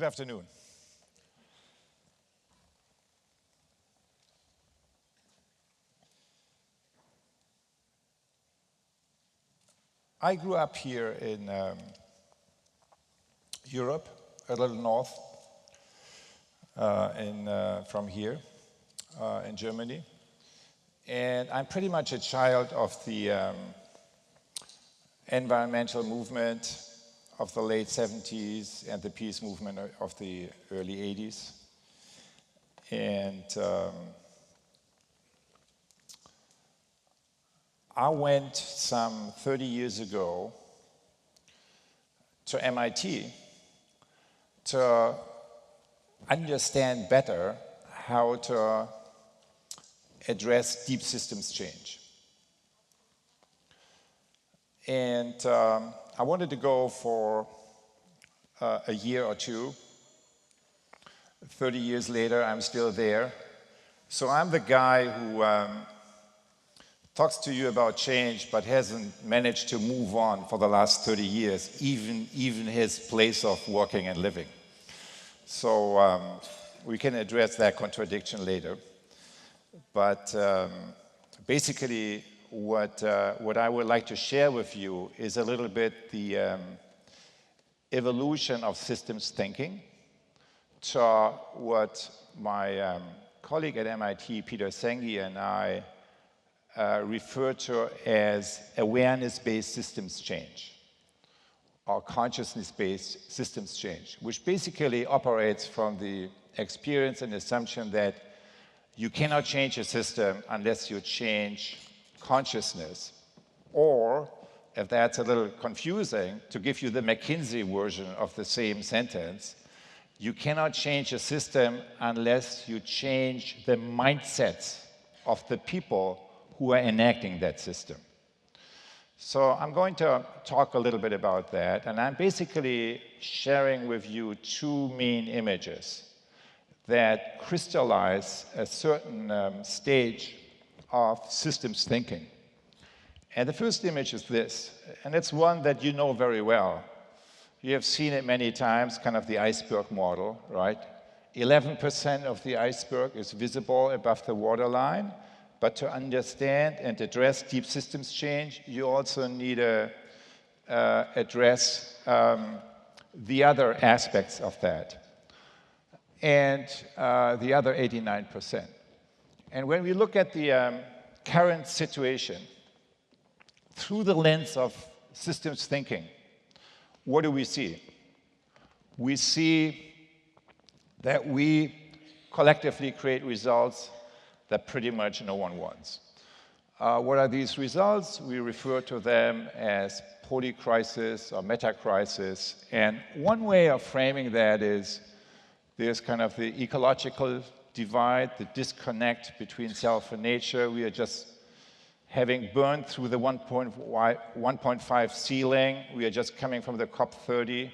Good afternoon. I grew up here in Europe, a little north from here in Germany. And I'm pretty much a child of the environmental movement of the late 70s and the peace movement of the early 80s. And I went some 30 years ago to MIT to understand better how to address deep systems change. And I wanted to go for a year or two. 30 years later, I'm still there. So I'm the guy who talks to you about change, but hasn't managed to move on for the last 30 years, even his place of working and living. So we can address that contradiction later. But basically, what I would like to share with you is a little bit the evolution of systems thinking to what my colleague at MIT, Peter Senge, and I refer to as awareness-based systems change, or consciousness-based systems change, which basically operates from the experience and assumption that you cannot change a system unless you change consciousness, or, if that's a little confusing, to give you the McKinsey version of the same sentence, you cannot change a system unless you change the mindsets of the people who are enacting that system. So I'm going to talk a little bit about that, and I'm basically sharing with you two main images that crystallize a certain stage of systems thinking. And the first image is this, and it's one that you know very well. You have seen it many times, kind of the iceberg model, right? 11% of the iceberg is visible above the waterline, but to understand and address deep systems change, you also need to address the other aspects of that, and the other 89%. And when we look at the current situation through the lens of systems thinking, what do we see? We see that we collectively create results that pretty much no one wants. What are these results? We refer to them as polycrisis or meta-crisis. And one way of framing that is there's kind of the ecological divide, the disconnect between self and nature. We are just having burned through the 1.5 ceiling. We are just coming from the COP30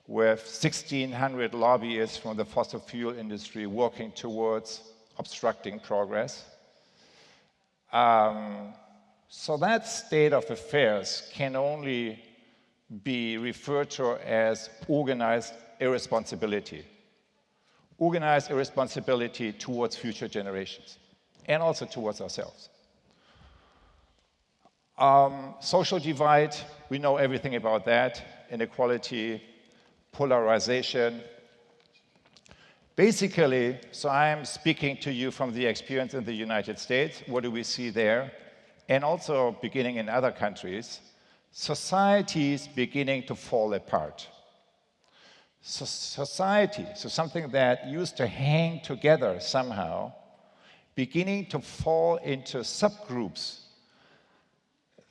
with 1,600 lobbyists from the fossil fuel industry working towards obstructing progress. So that state of affairs can only be referred to as organized irresponsibility. Organized irresponsibility towards future generations, and also towards ourselves. Social divide, we know everything about that. Inequality, polarization. Basically, so I'm speaking to you from the experience in the United States. What do we see there? And also beginning in other countries, societies beginning to fall apart. Society, so something that used to hang together somehow, beginning to fall into subgroups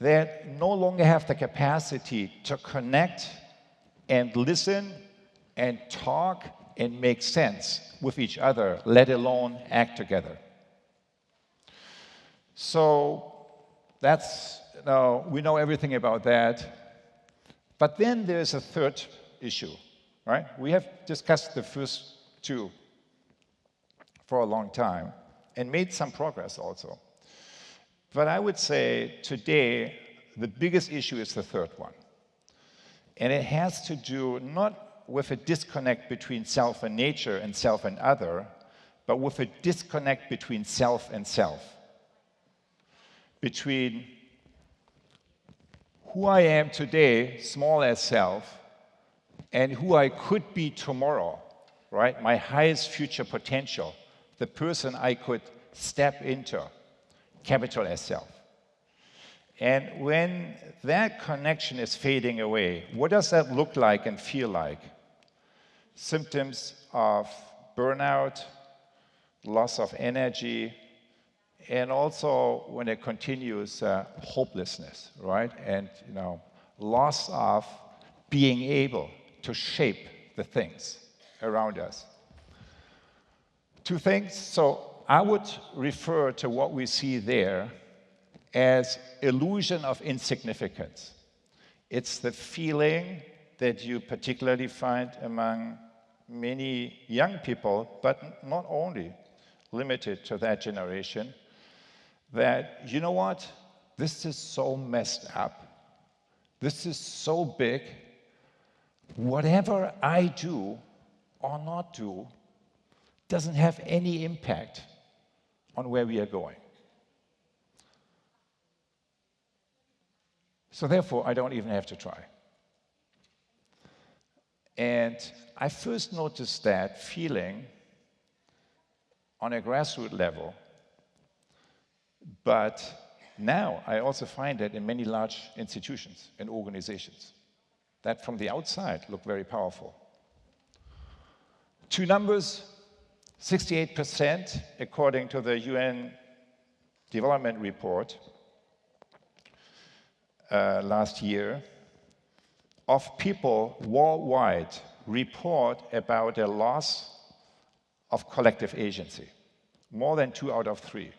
that no longer have the capacity to connect and listen and talk and make sense with each other, let alone act together. So that's, we know everything about that. But then there's a third issue. Right? We have discussed the first two for a long time and made some progress also. But I would say today the biggest issue is the third one. And it has to do not with a disconnect between self and nature and self and other, but with a disconnect between self and self. Between who I am today, small as self, and who I could be tomorrow, right? My highest future potential, the person I could step into, capital S self. And when that connection is fading away, what does that look like and feel like? Symptoms of burnout, loss of energy, and also when it continues, hopelessness, right? And loss of being able to shape the things around us. Two things. So I would refer to what we see there as illusion of insignificance. It's the feeling that you particularly find among many young people, but not only limited to that generation, that, you know what, this is so messed up. This is so big. Whatever I do or not do doesn't have any impact on where we are going. So therefore, I don't even have to try. And I first noticed that feeling on a grassroots level, but now I also find it in many large institutions and organizations that from the outside look very powerful. Two numbers, 68% according to the UN Development Report last year, of people worldwide report about a loss of collective agency, more than 2 out of 3.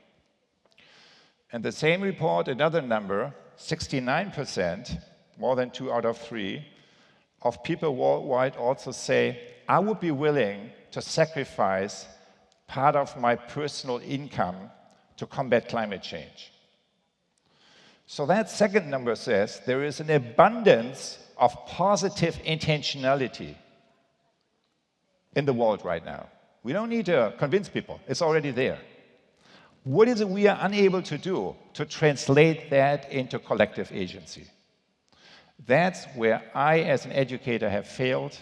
And the same report, another number, 69%, more than 2 out of 3, of people worldwide also say, I would be willing to sacrifice part of my personal income to combat climate change. So that second number says there is an abundance of positive intentionality in the world right now. We don't need to convince people. It's already there. What is it we are unable to do to translate that into collective agency? That's where I, as an educator, have failed.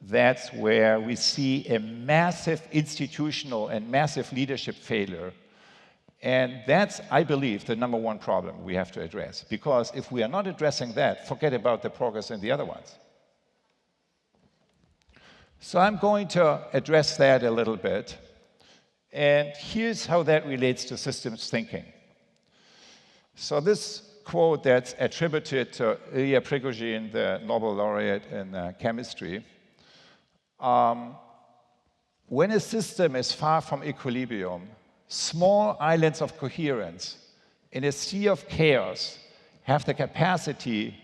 That's where we see a massive institutional and massive leadership failure. And that's, I believe, the number one problem we have to address. Because if we are not addressing that, forget about the progress in the other ones. So I'm going to address that a little bit. And here's how that relates to systems thinking. So this quote that's attributed to Ilya Prigogine, the Nobel laureate in chemistry, when a system is far from equilibrium, small islands of coherence in a sea of chaos have the capacity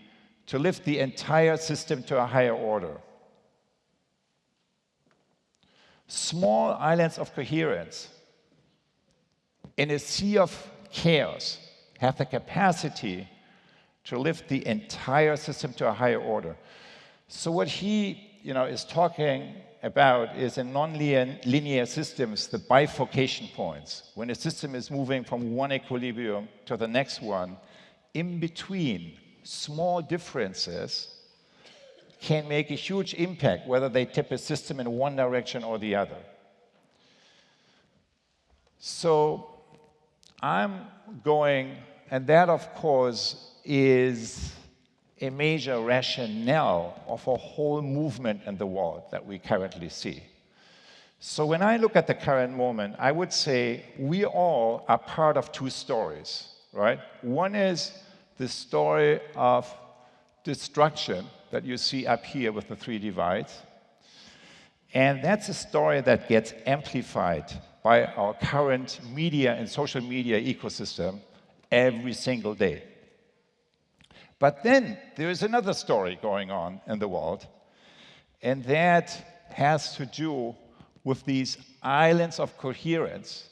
to lift the entire system to a higher order. Small islands of coherence in a sea of chaos have the capacity to lift the entire system to a higher order. So what he is talking about is in nonlinear systems, the bifurcation points. When a system is moving from one equilibrium to the next one, in between, small differences can make a huge impact, whether they tip a system in one direction or the other. So I'm going, and that, of course, is a major rationale of a whole movement in the world that we currently see. So when I look at the current moment, I would say we all are part of two stories, right? One is the story of destruction that you see up here with the 3 divides. And that's a story that gets amplified by our current media and social media ecosystem every single day. But then there is another story going on in the world, and that has to do with these islands of coherence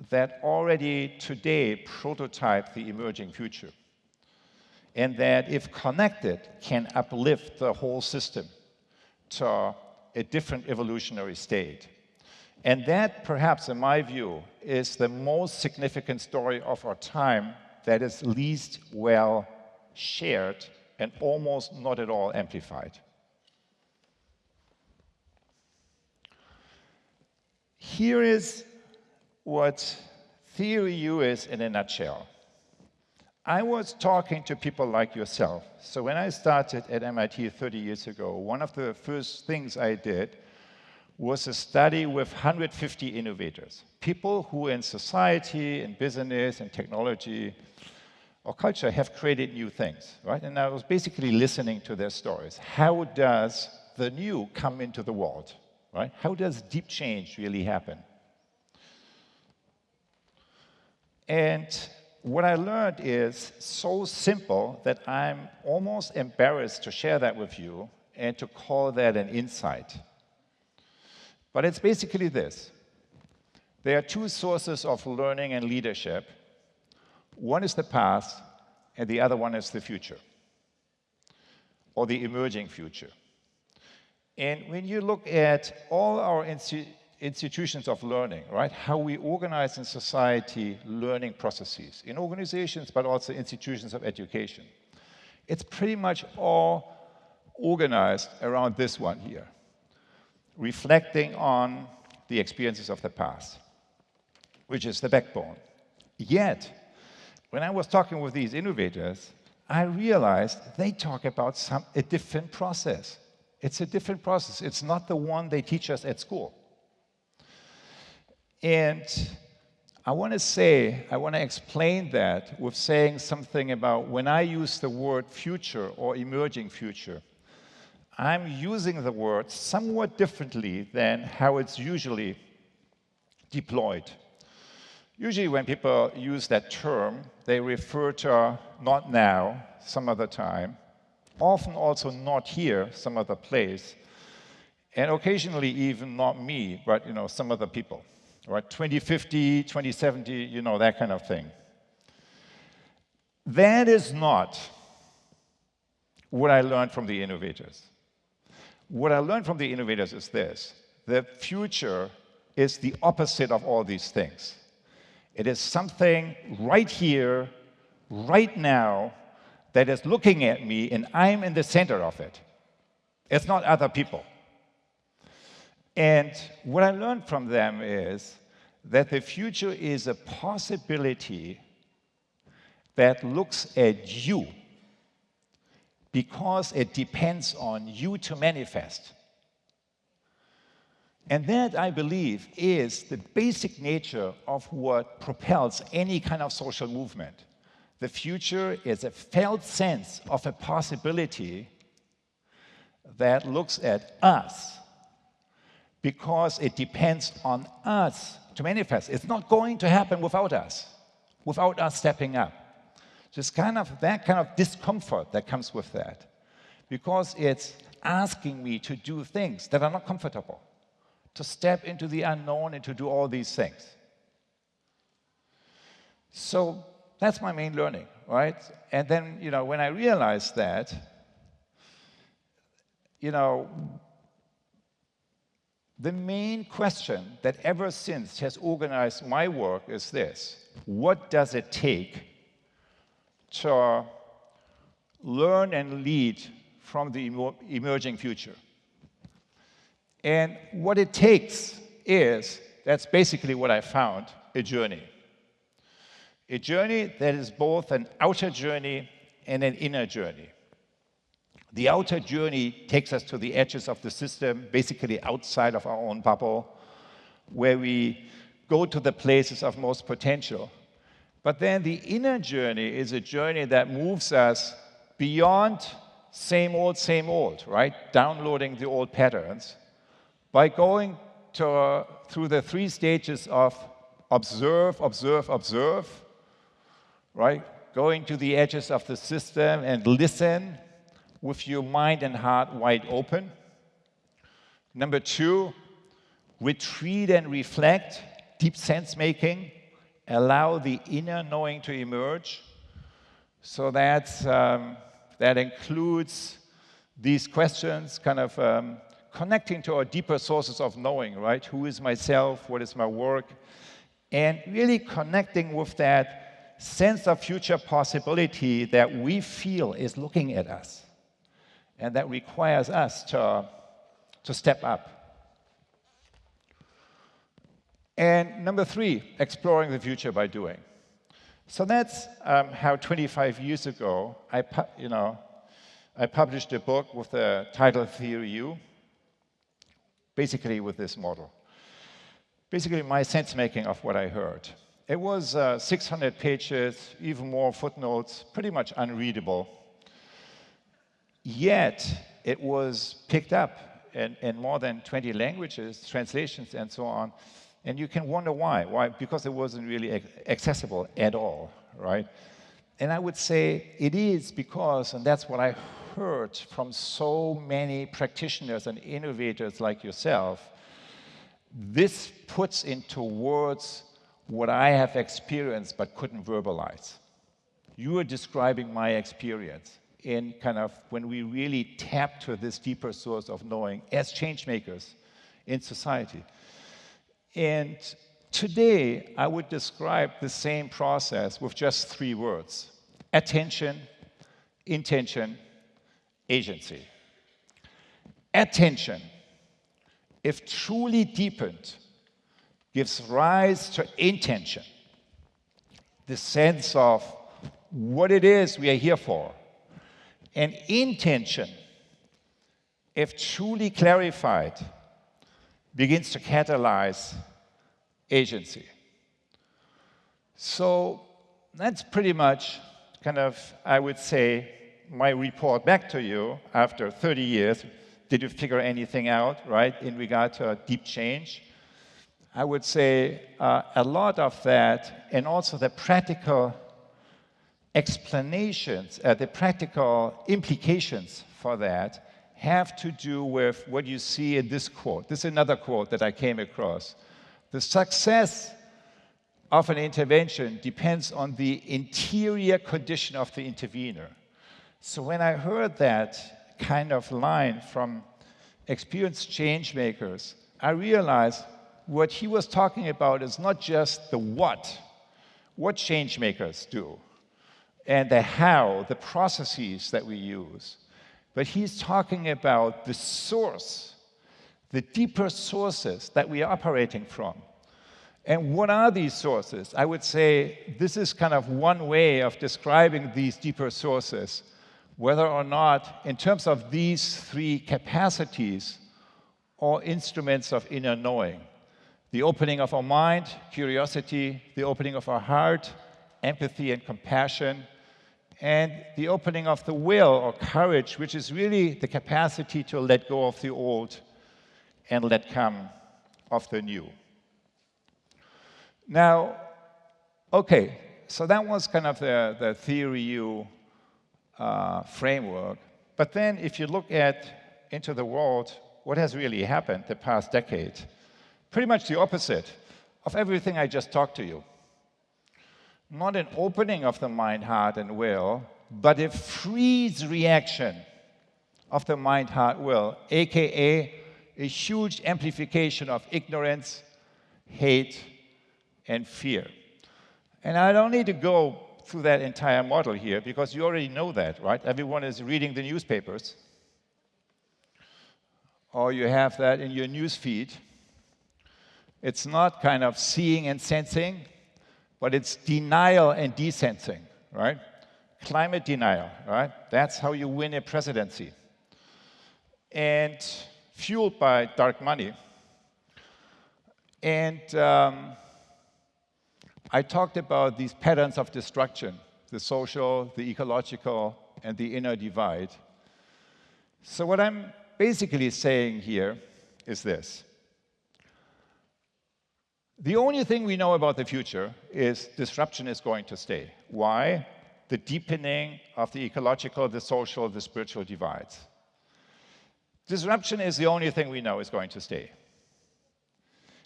that already today prototype the emerging future, and that, if connected, can uplift the whole system to a different evolutionary state. And that, perhaps, in my view, is the most significant story of our time that is least well shared and almost not at all amplified. Here is what theory U is in a nutshell. I was talking to people like yourself. So when I started at MIT 30 years ago, one of the first things I did was a study with 150 innovators, people who in society, in business, in technology, or culture have created new things, right? And I was basically listening to their stories. How does the new come into the world, right? How does deep change really happen? And what I learned is so simple that I'm almost embarrassed to share that with you and to call that an insight. But it's basically this. There are two sources of learning and leadership. One is the past, and the other one is the future, or the emerging future. And when you look at all our institutions of learning, right, how we organize in society learning processes, in organizations, but also institutions of education, it's pretty much all organized around this one here, reflecting on the experiences of the past, which is the backbone. Yet, when I was talking with these innovators, I realized they talk about a different process. It's a different process. It's not the one they teach us at school. And I want to explain that with saying something about when I use the word future or emerging future, I'm using the word somewhat differently than how it's usually deployed. Usually when people use that term, they refer to not now, some other time, often also not here, some other place, and occasionally even not me, but some other people, right? 2050, 2070, that kind of thing. That is not what I learned from the innovators. What I learned from the innovators is this: the future is the opposite of all these things. It is something right here, right now, that is looking at me, and I'm in the center of it. It's not other people. And what I learned from them is that the future is a possibility that looks at you because it depends on you to manifest. And that, I believe, is the basic nature of what propels any kind of social movement. The future is a felt sense of a possibility that looks at us because it depends on us to manifest. It's not going to happen without us stepping up. Just that kind of discomfort that comes with that, because it's asking me to do things that are not comfortable, to step into the unknown and to do all these things. So that's my main learning, right? And then, when I realized that, the main question that ever since has organized my work is this: what does it take to learn and lead from the emerging future? And what it takes is, that's basically what I found, a journey. A journey that is both an outer journey and an inner journey. The outer journey takes us to the edges of the system, basically outside of our own bubble, where we go to the places of most potential. But then the inner journey is a journey that moves us beyond same old, right? Downloading the old patterns by going through the three stages of observe, right? Going to the edges of the system and listen with your mind and heart wide open. Number 2, retreat and reflect, deep sense making, allow the inner knowing to emerge. So that includes these questions, connecting to our deeper sources of knowing, right? Who is myself? What is my work? And really connecting with that sense of future possibility that we feel is looking at us, and that requires us to step up. And number 3, exploring the future by doing. So that's how 25 years ago I published a book with the title Theory U, basically with this model. Basically my sense-making of what I heard. It was 600 pages, even more footnotes, pretty much unreadable. Yet it was picked up in more than 20 languages, translations and so on. And you can wonder why. Why? Because it wasn't really accessible at all, right? And I would say it is because, and that's what I heard from so many practitioners and innovators like yourself, this puts into words what I have experienced but couldn't verbalize. You are describing my experience in kind of when we really tap to this deeper source of knowing as change makers in society. And today, I would describe the same process with just 3 words: attention, intention, agency. Attention, if truly deepened, gives rise to intention, the sense of what it is we are here for. And intention, if truly clarified, begins to catalyze agency. So that's pretty much kind of, I would say, my report back to you after 30 years. Did you figure anything out, right, in regard to deep change? I would say a lot of that, and also the practical explanations, the practical implications for that have to do with what you see in this quote. This is another quote that I came across. The success of an intervention depends on the interior condition of the intervener. So when I heard that kind of line from experienced change makers, I realized what he was talking about is not just the what change makers do, and the how, the processes that we use. But he's talking about the source, the deeper sources that we are operating from. And what are these sources? I would say this is kind of one way of describing these deeper sources, whether or not, in terms of these 3 capacities or instruments of inner knowing. The opening of our mind, curiosity, the opening of our heart, empathy and compassion, and the opening of the will, or courage, which is really the capacity to let go of the old and let come of the new. Now, okay, so that was kind of the Theory U framework. But then if you look into the world, what has really happened the past decade? Pretty much the opposite of everything I just talked to you. Not an opening of the mind, heart, and will, but a freeze reaction of the mind, heart, will, aka a huge amplification of ignorance, hate, and fear. And I don't need to go through that entire model here, because you already know that, right? Everyone is reading the newspapers, or you have that in your news feed. It's not kind of seeing and sensing, but it's denial and desensing, right? Climate denial, right? That's how you win a presidency. And fueled by dark money. And I talked about these patterns of destruction, the social, the ecological, and the inner divide. So what I'm basically saying here is this. The only thing we know about the future is disruption is going to stay. Why? The deepening of the ecological, the social, the spiritual divides. Disruption is the only thing we know is going to stay.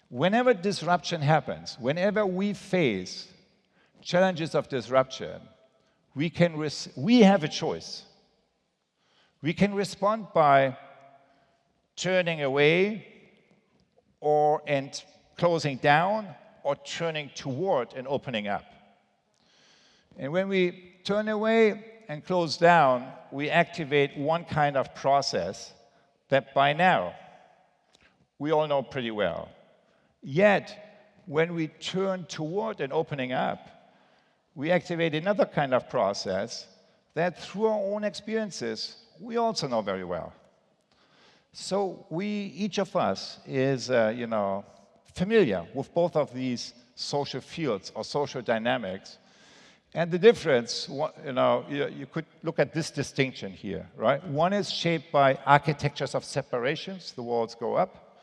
Whenever disruption happens, whenever we face challenges of disruption, we have a choice. We can respond by turning away and closing down, or turning toward and opening up. And when we turn away and close down, we activate one kind of process that by now we all know pretty well. Yet, when we turn toward and opening up, we activate another kind of process that through our own experiences, we also know very well. So each of us is, familiar with both of these social fields or social dynamics. And the difference, you could look at this distinction here, right? One is shaped by architectures of separations. The walls go up.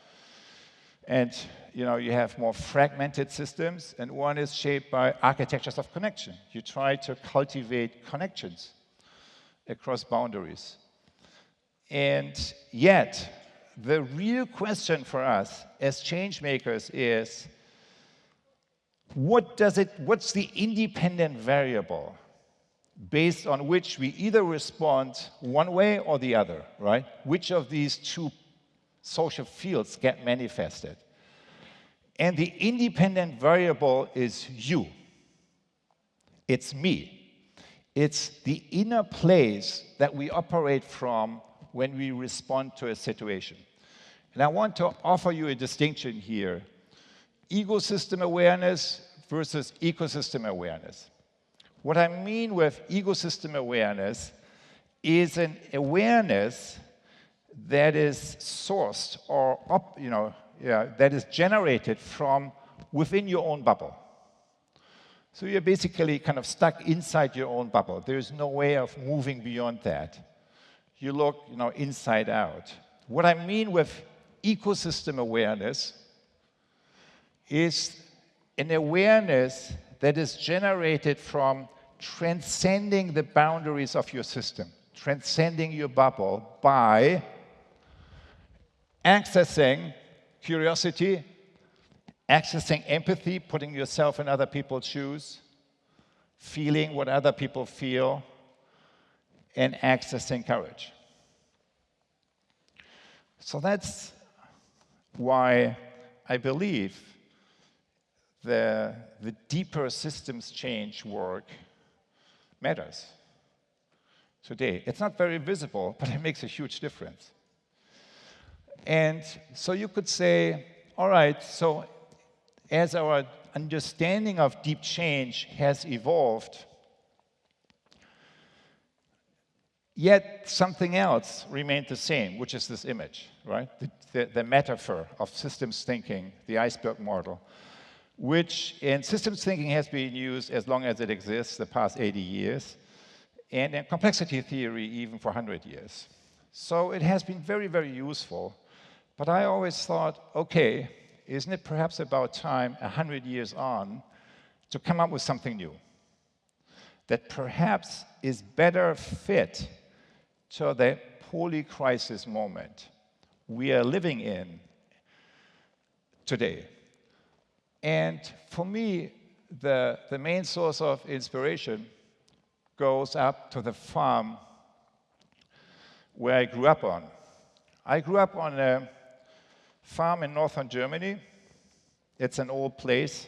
And, you have more fragmented systems. And one is shaped by architectures of connection. You try to cultivate connections across boundaries. And yet, the real question for us as change makers is, what's the independent variable based on which we either respond one way or the other, right? Which of these two social fields get manifested? And the independent variable is you. It's me. It's the inner place that we operate from when we respond to a situation. And I want to offer you a distinction here. Ecosystem awareness versus ecosystem awareness. What I mean with ecosystem awareness is an awareness that is sourced or that is generated from within your own bubble. So you're basically kind of stuck inside your own bubble. There's no way of moving beyond that. You look, inside out. What I mean with ecosystem awareness is an awareness that is generated from transcending the boundaries of your system, transcending your bubble by accessing curiosity, accessing empathy, putting yourself in other people's shoes, feeling what other people feel, and accessing courage. So that's why I believe the deeper systems change work matters today. It's not very visible, but it makes a huge difference. And so you could say, all right, so as our understanding of deep change has evolved, yet something else remained the same, which is this image, right? The metaphor of systems thinking, the iceberg model, which in systems thinking has been used as long as it exists, the past 80 years, and in complexity theory even for 100 years. So it has been very, very useful. But I always thought, okay, isn't it perhaps about time, 100 years on, to come up with something new that perhaps is better fit to the polycrisis moment we are living in today? And for me, the main source of inspiration goes up to the farm where I grew up on. I grew up on a farm in northern Germany. It's an old place,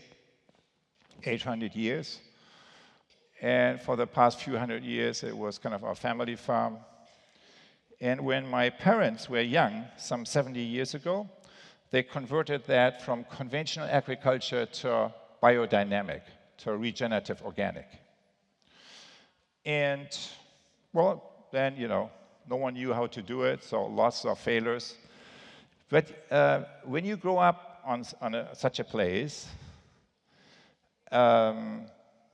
800 years. And for the past few hundred years, it was kind of our family farm. And when my parents were young, some 70 years ago, they converted that from conventional agriculture to biodynamic, to regenerative organic. And, well, then, no one knew how to do it, so lots of failures. But when you grow up on such a place, the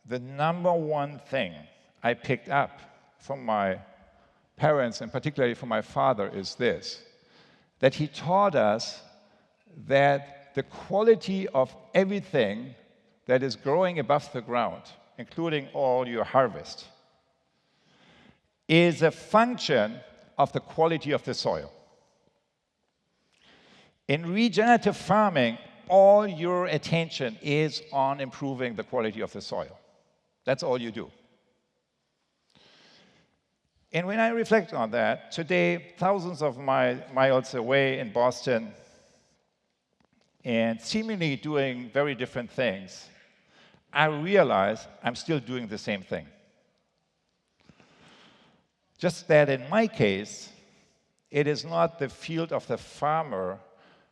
number one thing I picked up from my parents, and particularly from my father, is this, that he taught us that the quality of everything that is growing above the ground, including all your harvest, is a function of the quality of the soil. In regenerative farming, all your attention is on improving the quality of the soil. That's all you do. And when I reflect on that, today, thousands of miles away in Boston, and seemingly doing very different things, I realize I'm still doing the same thing. Just that in my case, it is not the field of the farmer,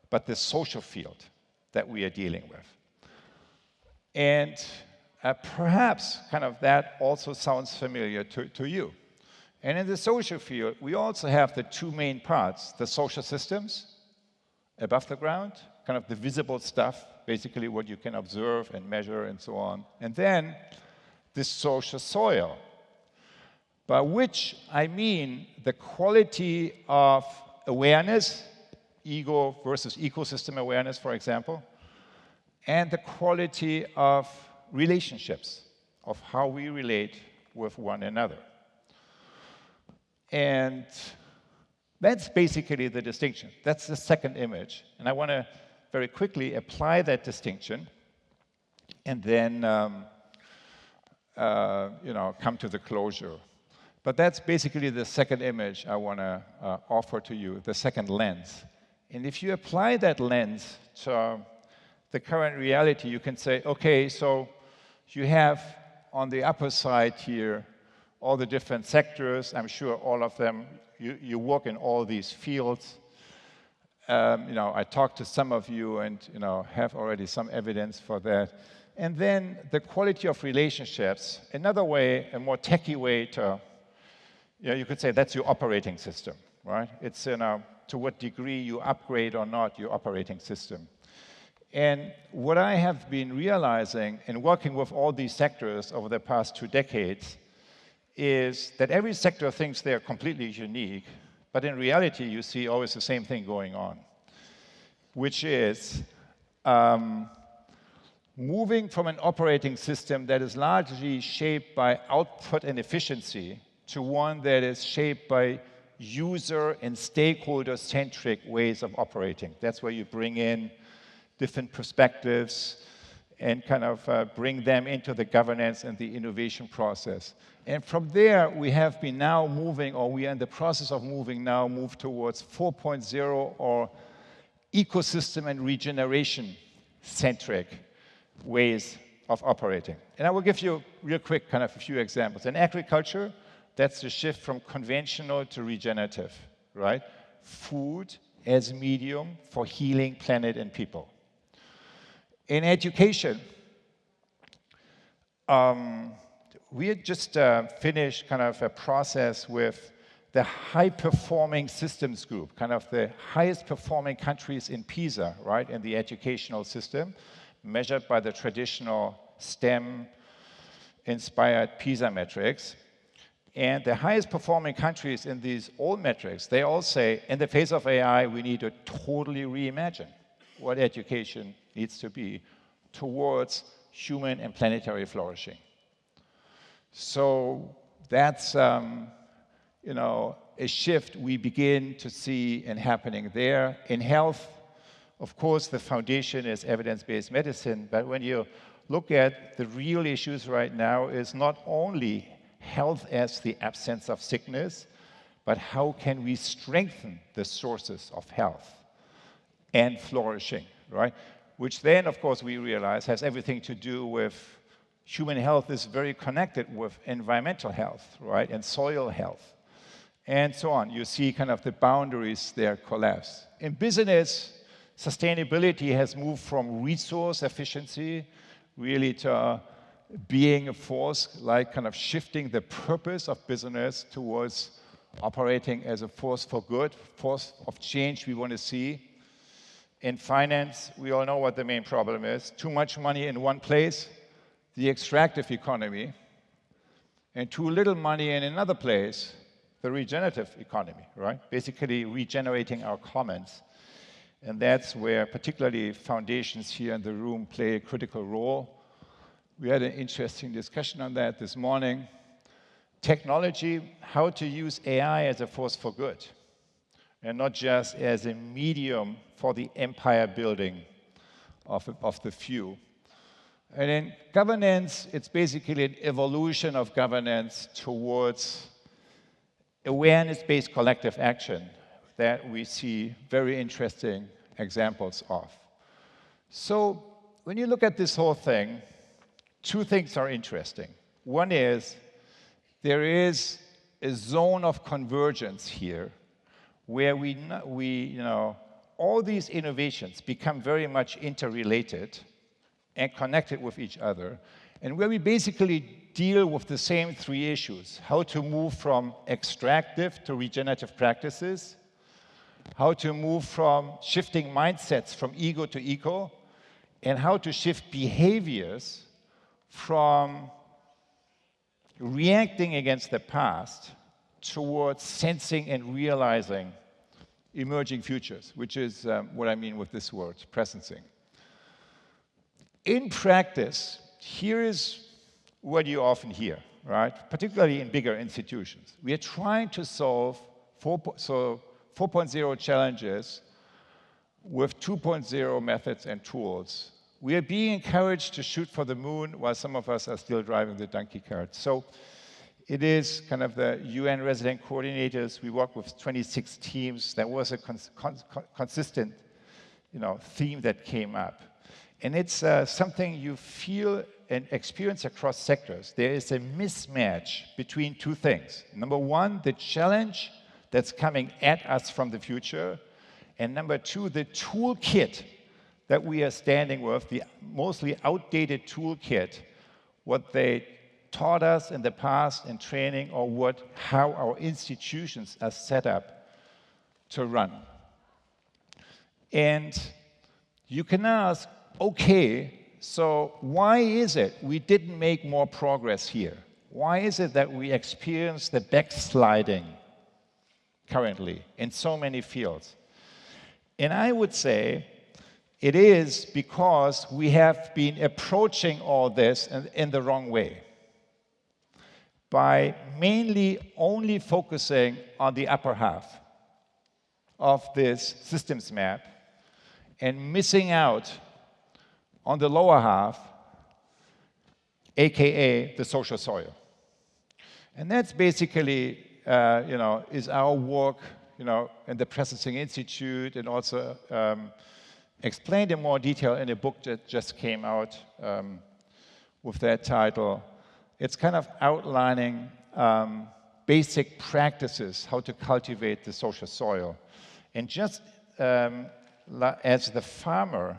but the social field that we are dealing with. And perhaps kind of that also sounds familiar to you. And in the social field, we also have the two main parts, the social systems above the ground, kind of the visible stuff, basically what you can observe and measure and so on. And then the social soil, by which I mean the quality of awareness, ego versus ecosystem awareness, for example, and the quality of relationships, of how we relate with one another. And that's basically the distinction. That's the second image. And I want to very quickly apply that distinction and then come to the closure. But that's basically the second image I want to offer to you, the second lens. And if you apply that lens to the current reality, you can say, okay, so you have on the upper side here all the different sectors. I'm sure all of them, you work in all these fields. I talked to some of you and have already some evidence for that. And then the quality of relationships, another way, a more techie way to, you could say that's your operating system, right? It's to what degree you upgrade or not your operating system. And what I have been realizing in working with all these sectors over the past 2 decades is that every sector thinks they're completely unique, but in reality, you see always the same thing going on, which is moving from an operating system that is largely shaped by output and efficiency to one that is shaped by user and stakeholder-centric ways of operating. That's where you bring in different perspectives and kind of bring them into the governance and the innovation process. And from there, we have been now moving, or we are in the process of moving now, move towards 4.0 or ecosystem and regeneration-centric ways of operating. And I will give you real quick kind of a few examples. In agriculture, that's the shift from conventional to regenerative, right? Food as medium for healing planet and people. In education, we had just finished kind of a process with the high-performing systems group, kind of the highest-performing countries in PISA, right, in the educational system, measured by the traditional STEM-inspired PISA metrics. And the highest-performing countries in these old metrics, they all say, in the face of AI, we need to totally reimagine what education needs to be towards human and planetary flourishing. So that's a shift we begin to see and happening there. In health, of course, the foundation is evidence-based medicine, but when you look at the real issues right now is not only health as the absence of sickness, but how can we strengthen the sources of health and flourishing, right? Which then, of course, we realize has everything to do with human health is very connected with environmental health, right, and soil health, and so on. You see kind of the boundaries there collapse. In business, sustainability has moved from resource efficiency really to being a force, like kind of shifting the purpose of business towards operating as a force for good, force of change we want to see. In finance, we all know what the main problem is. Too much money in one place, the extractive economy, and too little money in another place, the regenerative economy, right? Basically regenerating our commons. And that's where particularly foundations here in the room play a critical role. We had an interesting discussion on that this morning. Technology, how to use AI as a force for good, and not just as a medium for the empire building of the few. And in governance, it's basically an evolution of governance towards awareness-based collective action that we see very interesting examples of. So when you look at this whole thing, two things are interesting. One is there is a zone of convergence here where all these innovations become very much interrelated and connected with each other, and where we basically deal with the same three issues: how to move from extractive to regenerative practices, how to move from shifting mindsets from ego to eco, and how to shift behaviors from reacting against the past towards sensing and realizing emerging futures, which is what I mean with this word, presencing. In practice, here is what you often hear, right? Particularly in bigger institutions. We are trying to solve 4.0 challenges with 2.0 methods and tools. We are being encouraged to shoot for the moon while some of us are still driving the donkey cart. So it is kind of the UN resident coordinators. We work with 26 teams. That was a consistent theme that came up. And it's something you feel and experience across sectors. There is a mismatch between two things. Number one, the challenge that's coming at us from the future. And number two, the toolkit that we are standing with, the mostly outdated toolkit, what they taught us in the past in training, or how our institutions are set up to run. And you can ask, okay, so why is it we didn't make more progress here? Why is it that we experience the backsliding currently in so many fields? And I would say it is because we have been approaching all this in the wrong way, by mainly only focusing on the upper half of this systems map and missing out on the lower half, aka the social soil. And that's basically, is our work, in the Presencing Institute, and also explained in more detail in a book that just came out with that title. It's kind of outlining basic practices, how to cultivate the social soil. And just as the farmer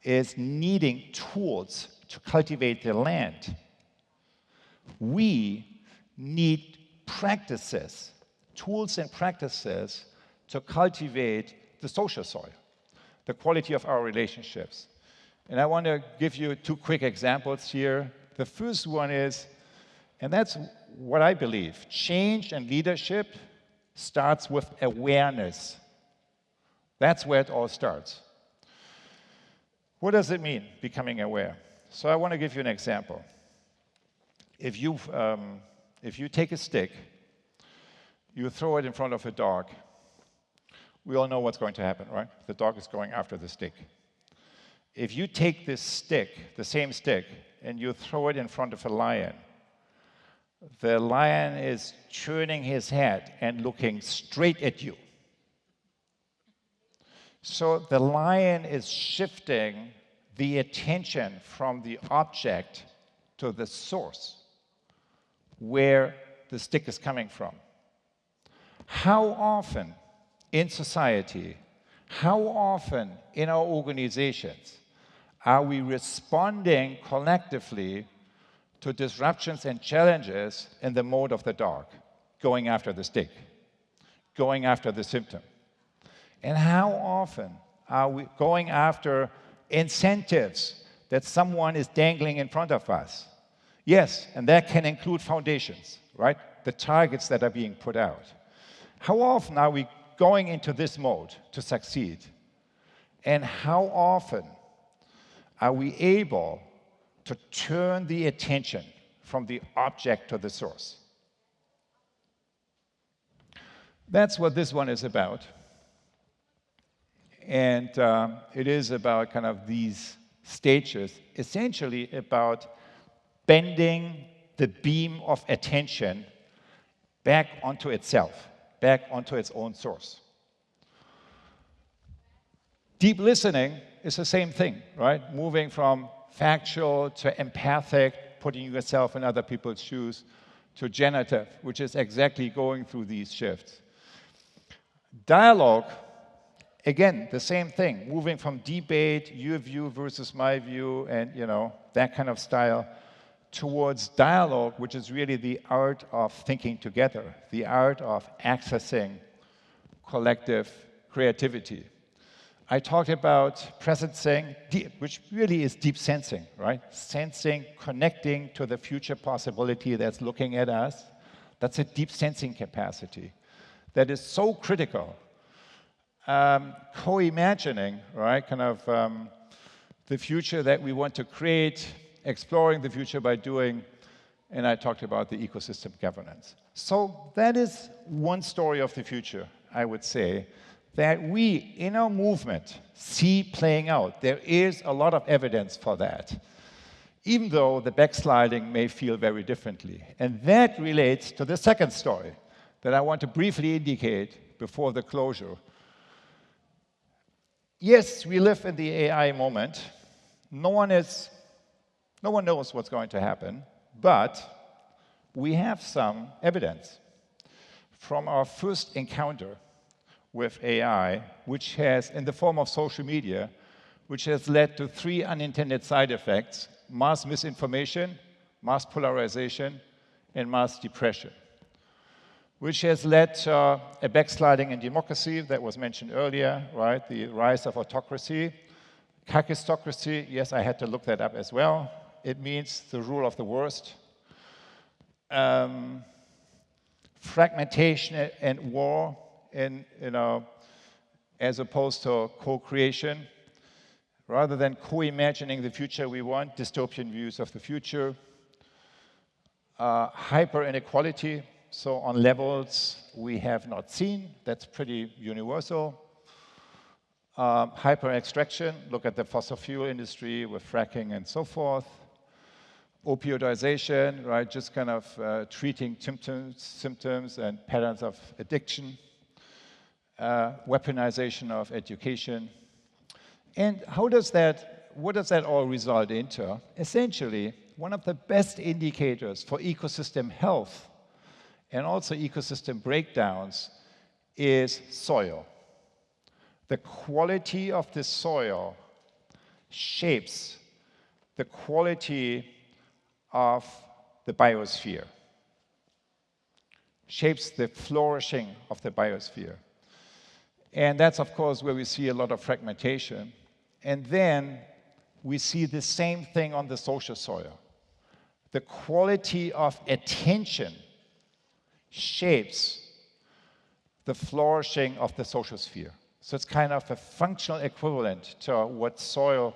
is needing tools to cultivate the land, we need practices, tools and practices to cultivate the social soil, the quality of our relationships. And I want to give you two quick examples here. The first one is, and that's what I believe, change and leadership starts with awareness. That's where it all starts. What does it mean, becoming aware? So I want to give you an example. If you take a stick, you throw it in front of a dog, we all know what's going to happen, right? The dog is going after the stick. If you take this stick, the same stick, and you throw it in front of a lion, the lion is turning his head and looking straight at you. So the lion is shifting the attention from the object to the source, where the stick is coming from. How often in society, how often in our organizations are we responding collectively to disruptions and challenges in the mode of the dog, going after the stick, going after the symptom? And how often are we going after incentives that someone is dangling in front of us? Yes, and that can include foundations, right? The targets that are being put out. How often are we going into this mode to succeed? And how often are we able to turn the attention from the object to the source? That's what this one is about. And it is about kind of these stages, essentially about bending the beam of attention back onto itself, back onto its own source. Deep listening is the same thing, right? Moving from factual to empathic, putting yourself in other people's shoes, to generative, which is exactly going through these shifts. Dialogue, again, the same thing, moving from debate, your view versus my view, and that kind of style, towards dialogue, which is really the art of thinking together, the art of accessing collective creativity. I talked about presencing, which really is deep sensing, right? Sensing, connecting to the future possibility that's looking at us. That's a deep sensing capacity that is so critical. Co-imagining, right? The future that we want to create, exploring the future by doing, and I talked about the ecosystem governance. So that is one story of the future, I would say, that we, in our movement, see playing out. There is a lot of evidence for that, even though the backsliding may feel very differently. And that relates to the second story that I want to briefly indicate before the closure. Yes, we live in the AI moment. No one knows what's going to happen, but we have some evidence from our first encounter with AI, which has, in the form of social media, which has led to 3 unintended side effects: mass misinformation, mass polarization, and mass depression, which has led to a backsliding in democracy that was mentioned earlier, right? The rise of autocracy. Kakistocracy, yes, I had to look that up as well. It means the rule of the worst. Fragmentation and war, as opposed to co-creation. Rather than co-imagining the future we want, dystopian views of the future. Hyper-inequality, so on levels we have not seen. That's pretty universal. Hyper-extraction, look at the fossil fuel industry with fracking and so forth. Opioidization, right, just treating symptoms and patterns of addiction. Weaponization of education. And what does that all result into? Essentially, one of the best indicators for ecosystem health and also ecosystem breakdowns is soil. The quality of the soil shapes the quality of the biosphere, shapes the flourishing of the biosphere. And that's, of course, where we see a lot of fragmentation. And then we see the same thing on the social soil. The quality of attention shapes the flourishing of the social sphere. So it's kind of a functional equivalent to what soil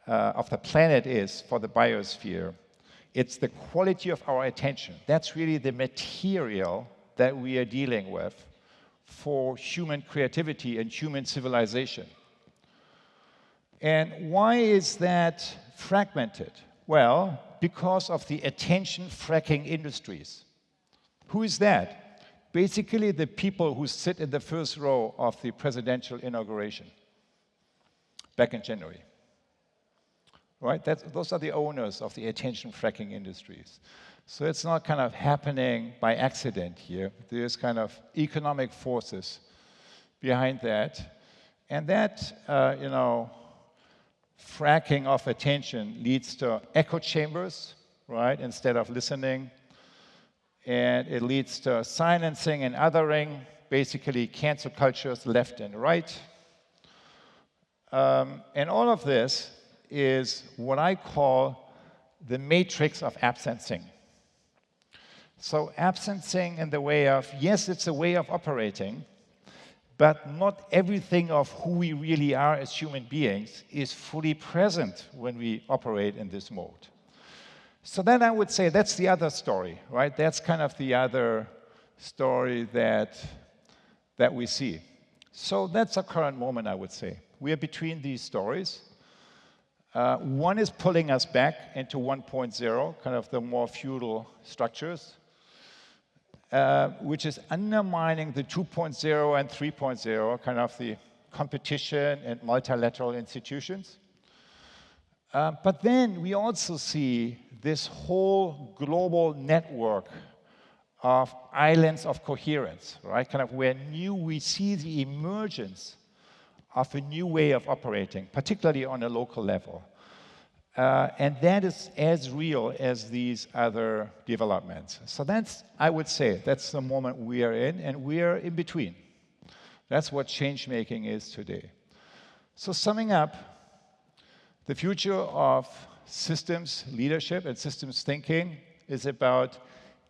of the planet is for the biosphere. It's the quality of our attention. That's really the material that we are dealing with for human creativity and human civilization. And why is that fragmented? Well, because of the attention fracking industries. Who is that? Basically, the people who sit in the first row of the presidential inauguration back in January. Right? Those are the owners of the attention fracking industries. So it's not happening by accident here. There's economic forces behind that. And that, fracking of attention leads to echo chambers, right, instead of listening. And it leads to silencing and othering, basically cancel cultures left and right. And all of this is what I call the matrix of absencing. So absencing in the way of, yes, it's a way of operating, but not everything of who we really are as human beings is fully present when we operate in this mode. So then I would say that's the other story, right? That's the other story that we see. So that's our current moment, I would say. We are between these stories. One is pulling us back into 1.0, the more feudal structures. which is undermining the 2.0 and 3.0, kind of the competition and multilateral institutions. But then we also see this whole global network of islands of coherence, right? Kind of where we see the emergence of a new way of operating, particularly on a local level. And that is as real as these other developments. So that's, I would say, that's the moment we are in, and we are in between. That's what change-making is today. So summing up, the future of systems leadership and systems thinking is about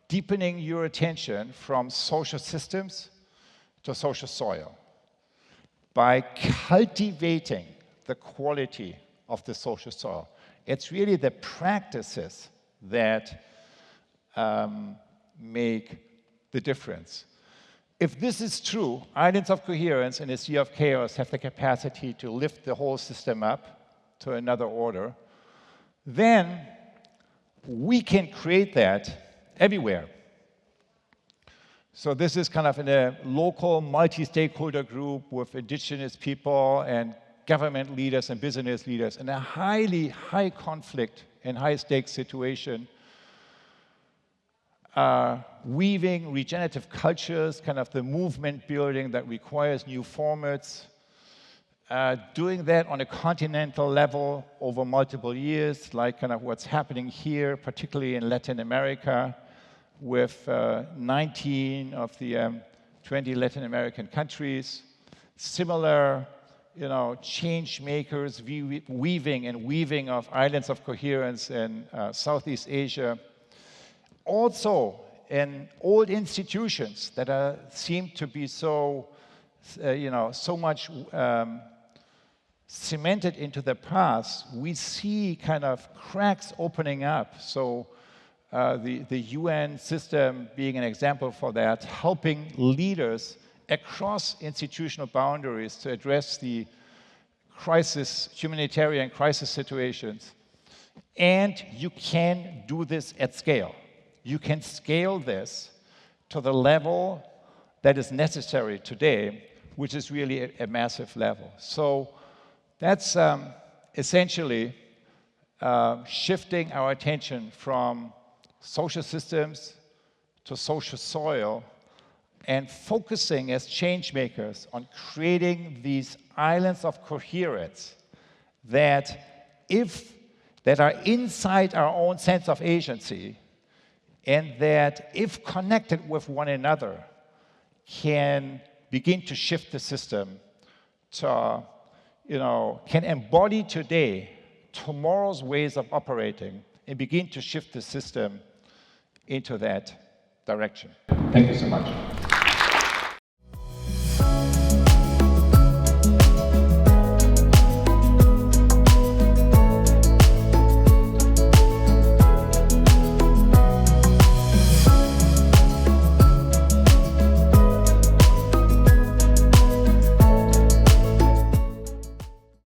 deepening your attention from social systems to social soil by cultivating the quality of the social soil. It's really the practices that make the difference. If this is true, islands of coherence in a sea of chaos have the capacity to lift the whole system up to another order, then we can create that everywhere. So this is kind of in a local multi-stakeholder group with indigenous people and government leaders and business leaders in a highly high conflict and high stakes situation, weaving regenerative cultures, kind of the movement building that requires new formats, doing that on a continental level over multiple years, like kind of what's happening here, particularly in Latin America, with 19 of the 20 Latin American countries. Similar, change makers, weaving of islands of coherence in Southeast Asia. Also, in old institutions that seem to be so much cemented into the past, we see kind of cracks opening up. So the UN system being an example for that, helping leaders across institutional boundaries to address the humanitarian crisis situations. And you can do this at scale. You can scale this to the level that is necessary today, which is really a massive level. So that's essentially shifting our attention from social systems to social soil and focusing as change makers on creating these islands of coherence that are inside our own sense of agency, and that, if connected with one another, can begin to shift the system to, can embody today tomorrow's ways of operating and begin to shift the system into that direction. Thank you so much.